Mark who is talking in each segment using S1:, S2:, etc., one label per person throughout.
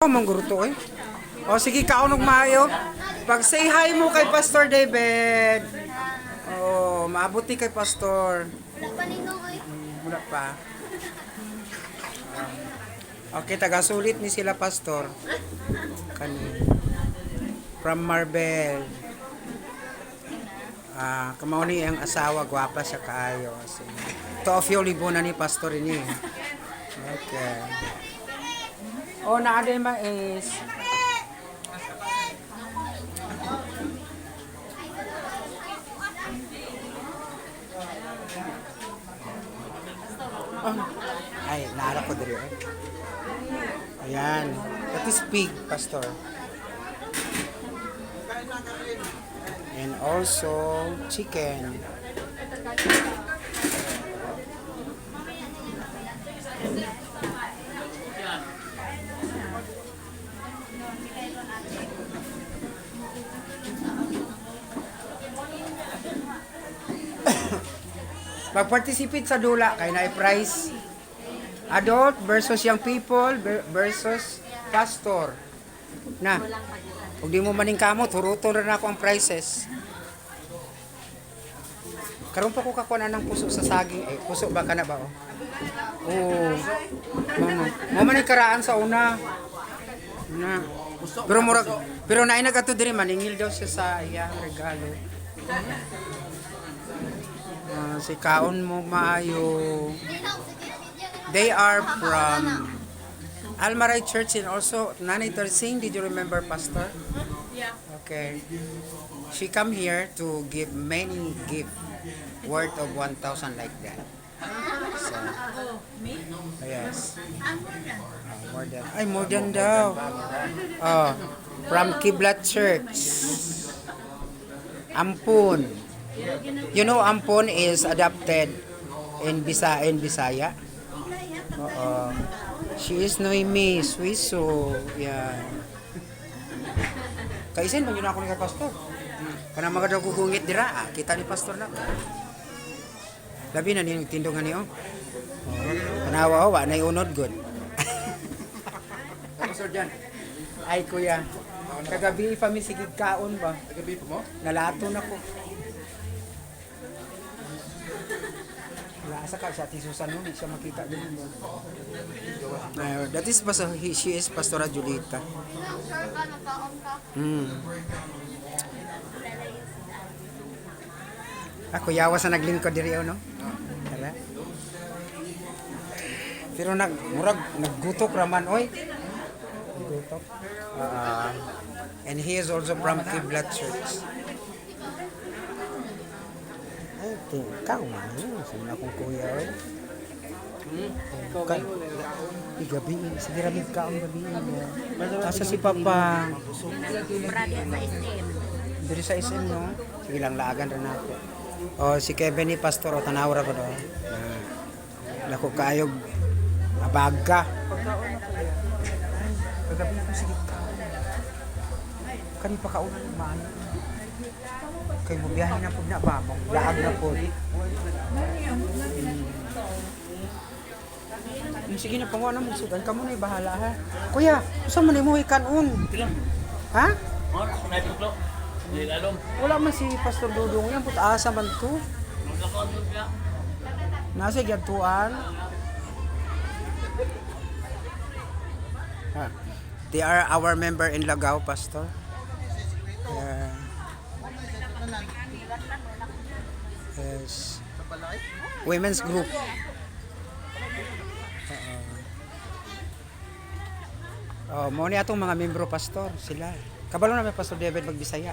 S1: Oh, mangguruto eh. O sige, kaunog maayo. Pag say hi mo kay Pastor David. Oh, maabuti kay Pastor. Wala pa. Okay, taga-sulit ni sila Pastor. Kani. From Marbel. Kamao ni ang asawa, gwapa siya kaayo. To of you libunan ni Pastor ini. Okay. Oh, naaday mais. Oh. Ay, naara ko diri. Ayan. That is pig, Pastor. And also chicken. Mag-participate sa dula kay na prize. Adult versus young people versus pastor. Na. Kung di mo maning kamot, huruton rin ako ang prizes. Karon pa ko kakuha ng puso sa saging. Eh, puso ba ka na ba? Oh. Mo maning karaan sa una. Na. Pero nainag ato diri maningil daw siya sa iyang regalo. Si kaon mo maayo. They are from Almaray Church and also Nanay Tersing. Did you remember, Pastor?
S2: Yeah.
S1: Okay. She come here to give many gift worth of 1,000 like that. So, yes. More than. Ay, more than daw. Oh, from Kiblat Church. Ampun. You know, Ampon is adopted in Bisaya. Oo. She is Noemi Suiso. Yeah. Kaisin man yun ako ni Pastor. Kana magadaw gugungit dira, kita ni Pastor na. Labi na ning tindungan niyo. Kanawa wa nay unod good. Pastor Jan. Ay kuya. Kagabi pa mi sigig kaon ba? Kagabi pa mo? Nalato na ko. Asa ka siya tisusan mo, hindi siya makita din mo. That is she is Pastora Julita. Ako yawa sa naglingkod diri no. Tara. Pero naggutok raman oy. Naggutok. And he is also from Kiblat Church. Ikaw man yun. Sabi na akong kuya eh. Gabi. Sige ramig ka ang gabi. Asa si Papa? Diri sa SM no? Sige lang laagan rin ako. O si Kevin ni Pastor o tanawra ko do. Lako kaayog abaga. Kagabi ko sige ka. Kani pa kaunan man. Kay mo biyahe na pud na ba? Laag na pud. Sige na panguha na mo sudan ka mo na bahala ha. Kuya, usa man imo ikanon? Ha? Wala man si Pastor Dudong yan pud asa man to. Nasa gyatuan. They are our member in Lagao, Pastor. Yes. Women's group. Mo ni atong mga membro pastor sila. Kabalo na may Pastor David magbisaya.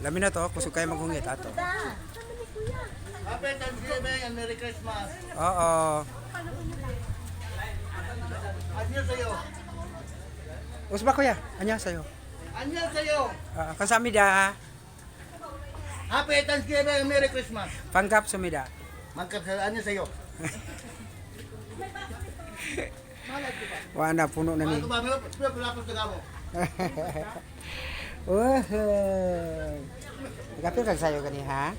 S1: Lamin na to, kusog kayo maghungit ato.
S3: Happy Thanksgiving and Merry Christmas.
S1: Oo.
S3: Anyo sa'yo.
S1: Usba kuya, anya sayo.
S3: Anyo sa'yo.
S1: Kasami da.
S3: Happy Thanksgiving and Merry Christmas.
S1: Panggap sumida.
S3: Magkapsal, anyo sa'yo.
S1: Wala puno na ni.
S3: Ano ba? May pulapos ka mo.
S1: Wah. Kapil kag sayo gani ha?